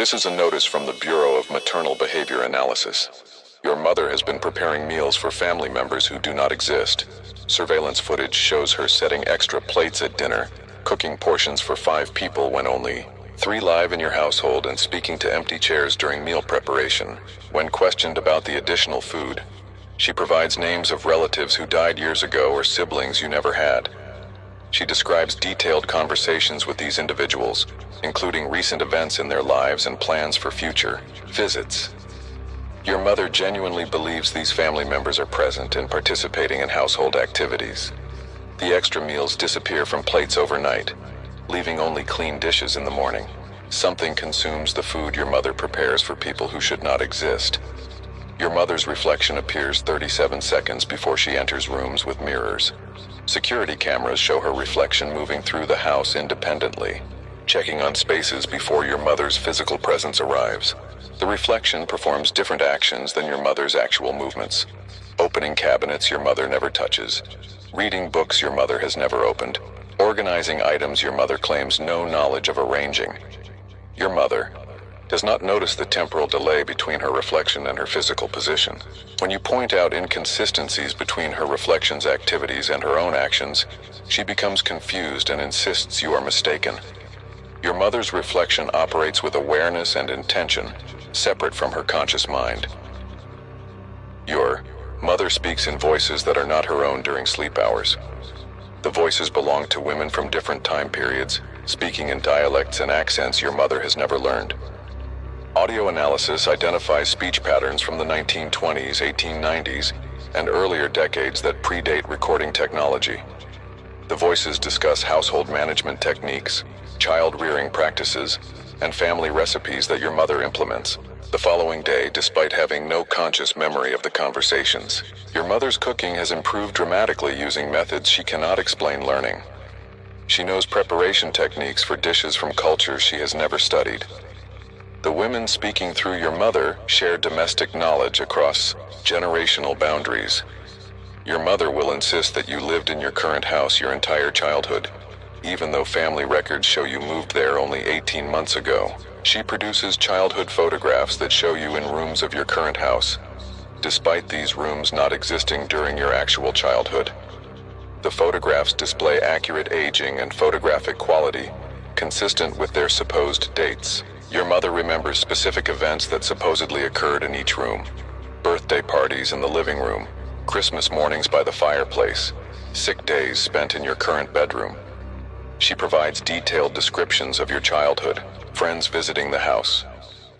This is a notice from the Bureau of Maternal Behavior Analysis. Your mother has been preparing meals for family members who do not exist. Surveillance footage shows her setting extra plates at dinner, cooking portions for 5 people when only 3 live in your household, and speaking to empty chairs during meal preparation. When questioned about the additional food, she provides names of relatives who died years ago or siblings you never had. She describes detailed conversations with these individuals, including recent events in their lives and plans for future visits. Your mother genuinely believes these family members are present and participating in household activities. The extra meals disappear from plates overnight, leaving only clean dishes in the morning. Something consumes the food your mother prepares for people who should not exist. Your mother's reflection appears 37 seconds before she enters rooms with mirrors. Security cameras show her reflection moving through the house independently, checking on spaces before your mother's physical presence arrives. The reflection performs different actions than your mother's actual movements. Opening cabinets your mother never touches. Reading books your mother has never opened. Organizing items your mother claims no knowledge of arranging. Your mother does not notice the temporal delay between her reflection and her physical position. When you point out inconsistencies between her reflection's activities and her own actions, she becomes confused and insists you are mistaken. Your mother's reflection operates with awareness and intention, separate from her conscious mind. Your mother speaks in voices that are not her own during sleep hours. The voices belong to women from different time periods, speaking in dialects and accents your mother has never learned. Audio analysis identifies speech patterns from the 1920s, 1890s, and earlier decades that predate recording technology. The voices discuss household management techniques, child-rearing practices, and family recipes that your mother implements. The following day, despite having no conscious memory of the conversations, your mother's cooking has improved dramatically using methods she cannot explain learning. She knows preparation techniques for dishes from cultures she has never studied. The women speaking through your mother share domestic knowledge across generational boundaries. Your mother will insist that you lived in your current house your entire childhood, even though family records show you moved there only 18 months ago. She produces childhood photographs that show you in rooms of your current house, despite these rooms not existing during your actual childhood. The photographs display accurate aging and photographic quality, consistent with their supposed dates. Your mother remembers specific events that supposedly occurred in each room: birthday parties in the living room, Christmas mornings by the fireplace, sick days spent in your current bedroom. She provides detailed descriptions of your childhood, friends visiting the house,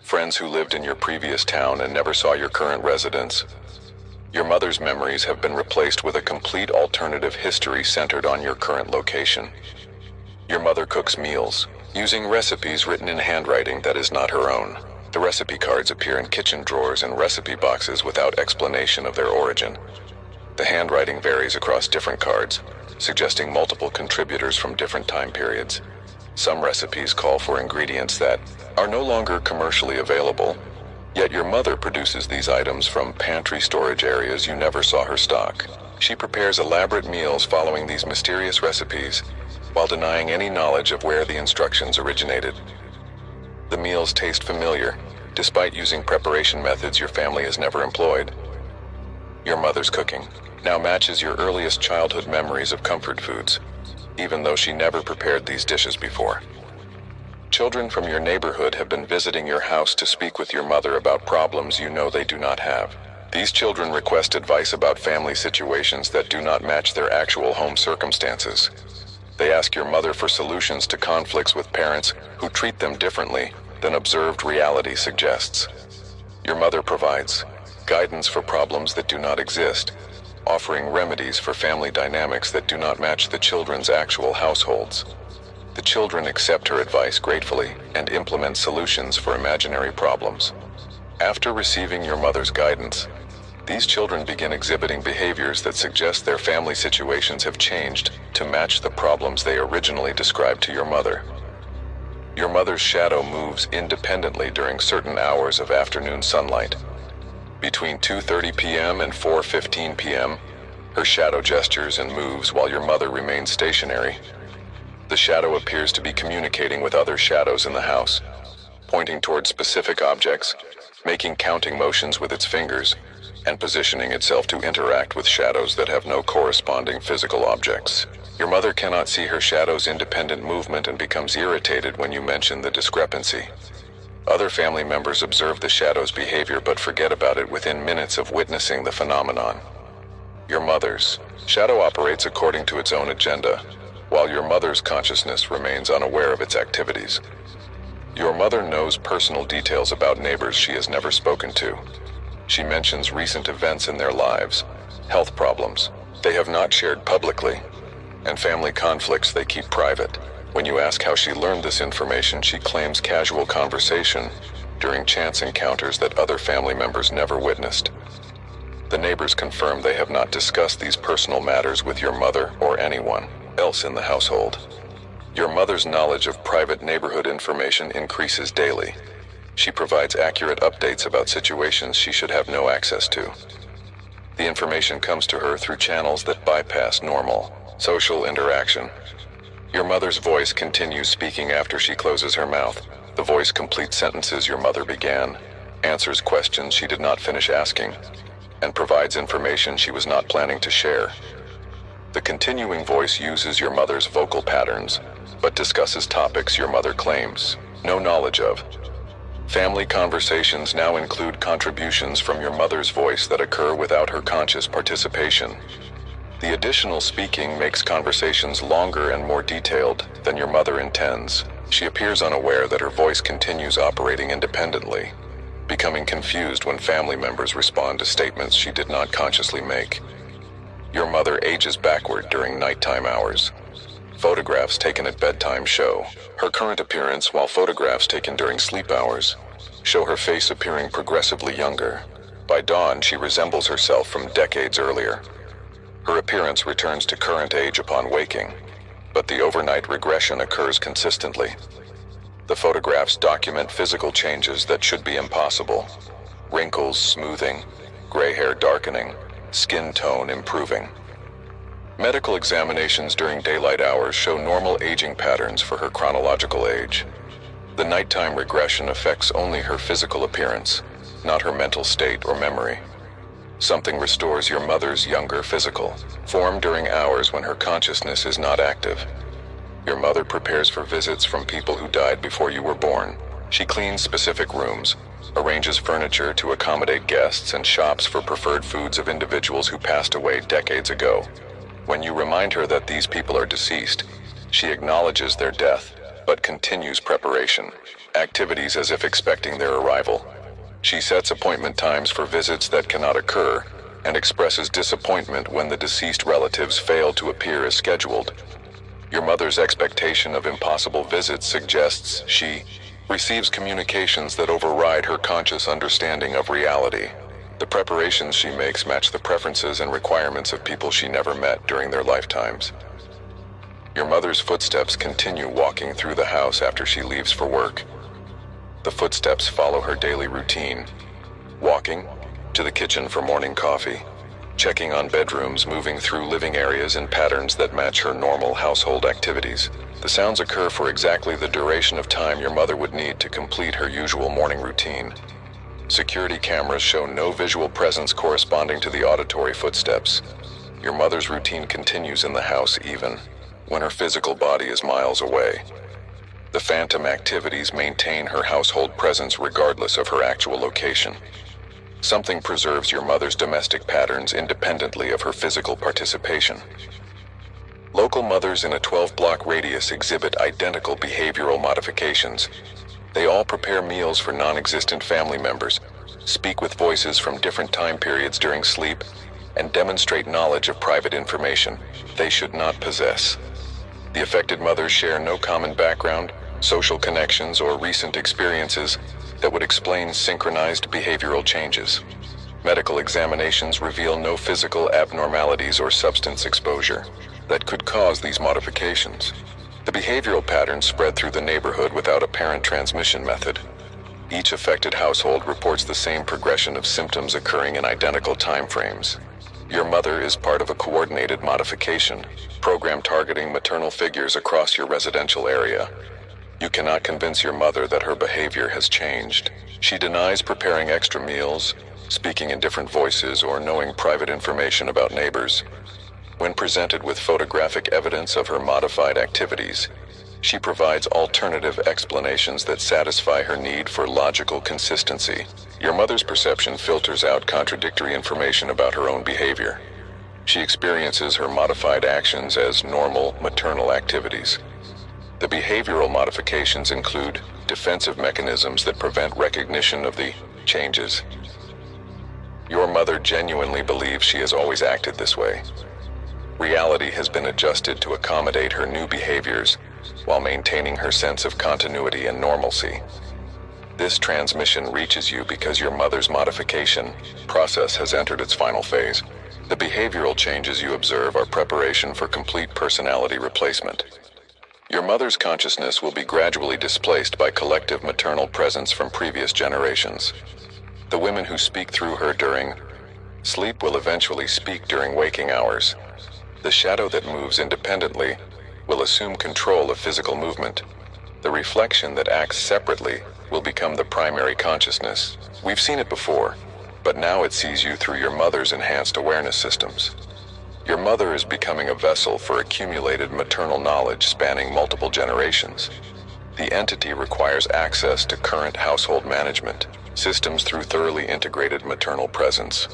friends who lived in your previous town and never saw your current residence. Your mother's memories have been replaced with a complete alternative history centered on your current location. Your mother cooks meals, using recipes written in handwriting that is not her own. The recipe cards appear in kitchen drawers and recipe boxes without explanation of their origin. The handwriting varies across different cards, suggesting multiple contributors from different time periods. Some recipes call for ingredients that are no longer commercially available, yet your mother produces these items from pantry storage areas you never saw her stock. She prepares elaborate meals following these mysterious recipes, while denying any knowledge of where the instructions originated. The meals taste familiar, despite using preparation methods your family has never employed. Your mother's cooking now matches your earliest childhood memories of comfort foods, even though she never prepared these dishes before. Children from your neighborhood have been visiting your house to speak with your mother about problems you know they do not have. These children request advice about family situations that do not match their actual home circumstances. They ask your mother for solutions to conflicts with parents who treat them differently than observed reality suggests. Your mother provides guidance for problems that do not exist, offering remedies for family dynamics that do not match the children's actual households. The children accept her advice gratefully and implement solutions for imaginary problems. After receiving your mother's guidance, these children begin exhibiting behaviors that suggest their family situations have changed to match the problems they originally described to your mother. Your mother's shadow moves independently during certain hours of afternoon sunlight. Between 2:30 p.m. and 4:15 p.m., her shadow gestures and moves while your mother remains stationary. The shadow appears to be communicating with other shadows in the house, pointing toward specific objects, making counting motions with its fingers, and positioning itself to interact with shadows that have no corresponding physical objects. Your mother cannot see her shadow's independent movement and becomes irritated when you mention the discrepancy. Other family members observe the shadow's behavior but forget about it within minutes of witnessing the phenomenon. Your mother's shadow operates according to its own agenda, while your mother's consciousness remains unaware of its activities. Your mother knows personal details about neighbors she has never spoken to. She mentions recent events in their lives, health problems they have not shared publicly, and family conflicts they keep private. When you ask how she learned this information, she claims casual conversation during chance encounters that other family members never witnessed. The neighbors confirm they have not discussed these personal matters with your mother or anyone else in the household. Your mother's knowledge of private neighborhood information increases daily. She provides accurate updates about situations she should have no access to. The information comes to her through channels that bypass normal social interaction. Your mother's voice continues speaking after she closes her mouth. The voice completes sentences your mother began, answers questions she did not finish asking, and provides information she was not planning to share. The continuing voice uses your mother's vocal patterns, but discusses topics your mother claims no knowledge of. Family conversations now include contributions from your mother's voice that occur without her conscious participation. The additional speaking makes conversations longer and more detailed than your mother intends. She appears unaware that her voice continues operating independently, becoming confused when family members respond to statements she did not consciously make. Your mother ages backward during nighttime hours. Photographs taken at bedtime show her current appearance, while photographs taken during sleep hours show her face appearing progressively younger. By dawn, she resembles herself from decades earlier. Her appearance returns to current age upon waking, but the overnight regression occurs consistently. The photographs document physical changes that should be impossible: wrinkles smoothing, gray hair darkening, skin tone improving. Medical examinations during daylight hours show normal aging patterns for her chronological age. The nighttime regression affects only her physical appearance, not her mental state or memory. Something restores your mother's younger physical form during hours when her consciousness is not active. Your mother prepares for visits from people who died before you were born. She cleans specific rooms, arranges furniture to accommodate guests, and shops for preferred foods of individuals who passed away decades ago. When you remind her that these people are deceased, she acknowledges their death, but continues preparation activities as if expecting their arrival. She sets appointment times for visits that cannot occur, and expresses disappointment when the deceased relatives fail to appear as scheduled. Your mother's expectation of impossible visits suggests she receives communications that override her conscious understanding of reality. The preparations she makes match the preferences and requirements of people she never met during their lifetimes. Your mother's footsteps continue walking through the house after she leaves for work. The footsteps follow her daily routine: walking to the kitchen for morning coffee, checking on bedrooms, moving through living areas in patterns that match her normal household activities. The sounds occur for exactly the duration of time your mother would need to complete her usual morning routine. Security cameras show no visual presence corresponding to the auditory footsteps. Your mother's routine continues in the house even when her physical body is miles away. The phantom activities maintain her household presence regardless of her actual location. Something preserves your mother's domestic patterns independently of her physical participation. Local mothers in a 12-block radius exhibit identical behavioral modifications. They all prepare meals for non-existent family members, speak with voices from different time periods during sleep, and demonstrate knowledge of private information they should not possess. The affected mothers share no common background, social connections, or recent experiences that would explain synchronized behavioral changes. Medical examinations reveal no physical abnormalities or substance exposure that could cause these modifications. The behavioral patterns spread through the neighborhood without apparent transmission method. Each affected household reports the same progression of symptoms occurring in identical time frames. Your mother is part of a coordinated modification program targeting maternal figures across your residential area. You cannot convince your mother that her behavior has changed. She denies preparing extra meals, speaking in different voices, or knowing private information about neighbors. When presented with photographic evidence of her modified activities, she provides alternative explanations that satisfy her need for logical consistency. Your mother's perception filters out contradictory information about her own behavior. She experiences her modified actions as normal maternal activities. The behavioral modifications include defensive mechanisms that prevent recognition of the changes. Your mother genuinely believes she has always acted this way. Reality has been adjusted to accommodate her new behaviors while maintaining her sense of continuity and normalcy. This transmission reaches you because your mother's modification process has entered its final phase. The behavioral changes you observe are preparation for complete personality replacement. Your mother's consciousness will be gradually displaced by collective maternal presence from previous generations. The women who speak through her during sleep will eventually speak during waking hours. The shadow that moves independently will assume control of physical movement. The reflection that acts separately will become the primary consciousness. We've seen it before, but now it sees you through your mother's enhanced awareness systems. Your mother is becoming a vessel for accumulated maternal knowledge spanning multiple generations. The entity requires access to current household management systems through thoroughly integrated maternal presence.